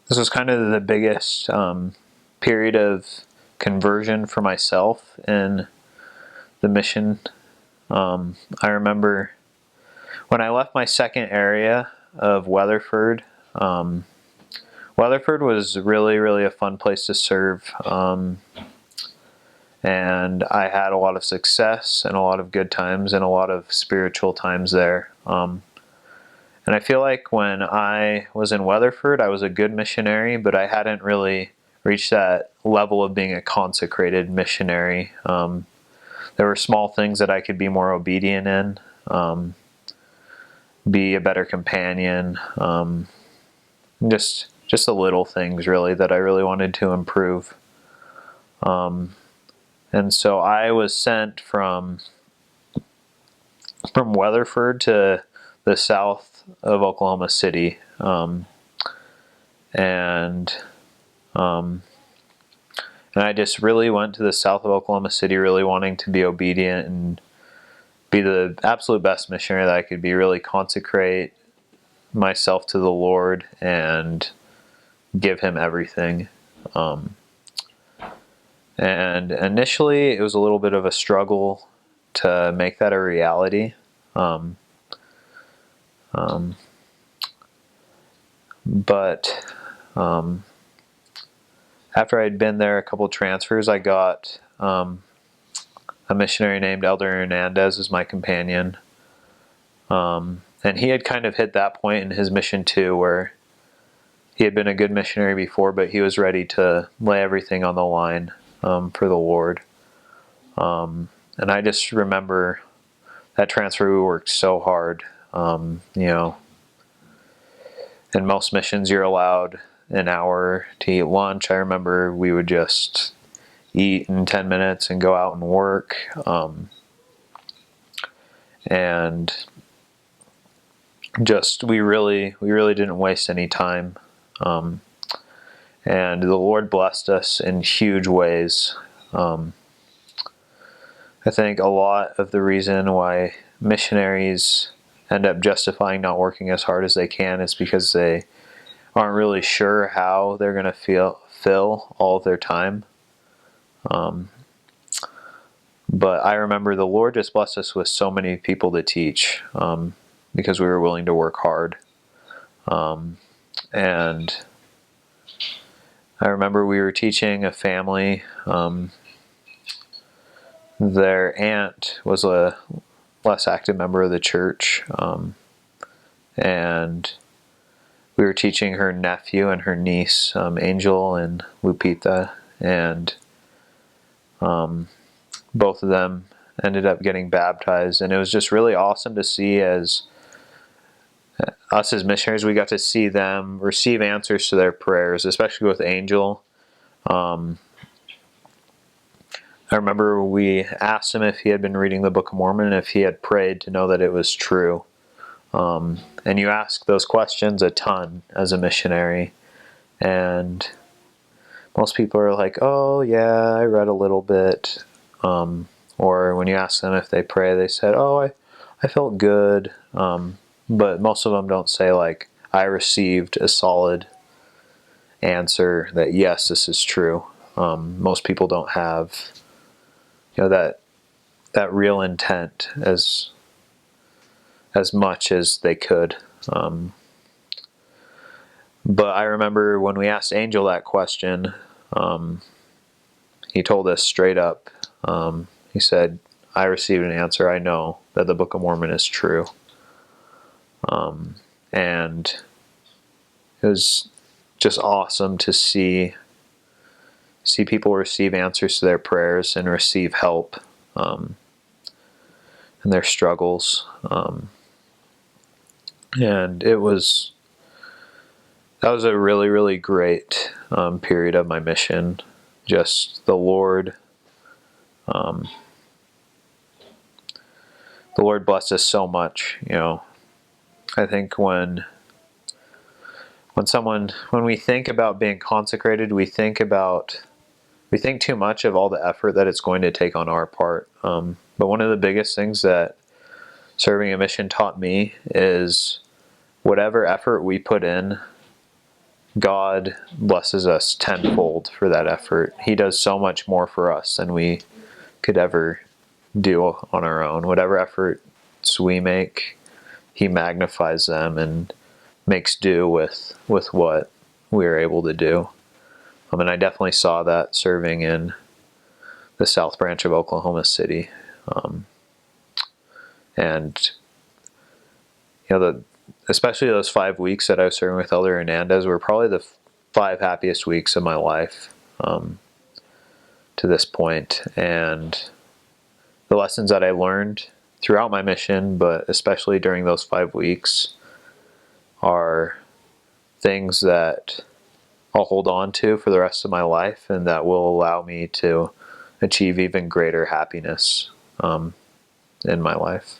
This was kind of the biggest period of conversion for myself in the mission. I remember when I left my second area of Weatherford. Weatherford was really, really a fun place to serve. And I had a lot of success and a lot of good times and a lot of spiritual times there. And I feel like when I was in Weatherford, I was a good missionary, but I hadn't really reached that level of being a consecrated missionary. There were small things that I could be more obedient in, be a better companion, just the little things really that I really wanted to improve. And so I was sent from Weatherford to the south of Oklahoma City, and I just really went to the south of Oklahoma City, really wanting to be obedient and be the absolute best missionary that I could be. Really consecrate myself to the Lord and give Him everything. And initially, it was a little bit of a struggle to make that a reality. But after I'd been there a couple of transfers, I got a missionary named Elder Hernandez as my companion. And he had kind of hit that point in his mission too, where he had been a good missionary before, but he was ready to lay everything on the line for the Lord. And I just remember that transfer, we worked so hard. In most missions, you're allowed an hour to eat lunch. I remember we would just eat in 10 minutes and go out and work. And just, we really didn't waste any time. And the Lord blessed us in huge ways. I think a lot of the reason why missionaries end up justifying not working as hard as they can is because they aren't really sure how they're going to fill all of their time. But I remember the Lord just blessed us with so many people to teach because we were willing to work hard. And I remember we were teaching a family. Their aunt was a less active member of the church, and we were teaching her nephew and her niece, Angel and Lupita, and both of them ended up getting baptized. And it was just really awesome to see, as us as missionaries, we got to see them receive answers to their prayers, especially with Angel. I remember we asked him if he had been reading the Book of Mormon and if he had prayed to know that it was true. And you ask those questions a ton as a missionary. And most people are like, oh yeah, I read a little bit. Or when you ask them if they pray, they said, oh, I felt good. But most of them don't say, like, I received a solid answer that yes, this is true. Most people don't have that real intent as much as they could. But I remember when we asked Angel that question, he told us straight up. He said, I received an answer. I know that the Book of Mormon is true. And it was just awesome to see people receive answers to their prayers and receive help in their struggles. And that was a really, really great period of my mission. Just the Lord blessed us so much. I think when we think about being consecrated, we think too much of all the effort that it's going to take on our part. But one of the biggest things that serving a mission taught me is whatever effort we put in, God blesses us tenfold for that effort. He does so much more for us than we could ever do on our own. Whatever efforts we make, He magnifies them and makes do with what we are able to do. And I definitely saw that serving in the South Branch of Oklahoma City. And especially those 5 weeks that I was serving with Elder Hernandez were probably the 5 happiest weeks of my life to this point. And the lessons that I learned throughout my mission, but especially during those 5 weeks, are things that I'll hold on to for the rest of my life, and that will allow me to achieve even greater happiness in my life.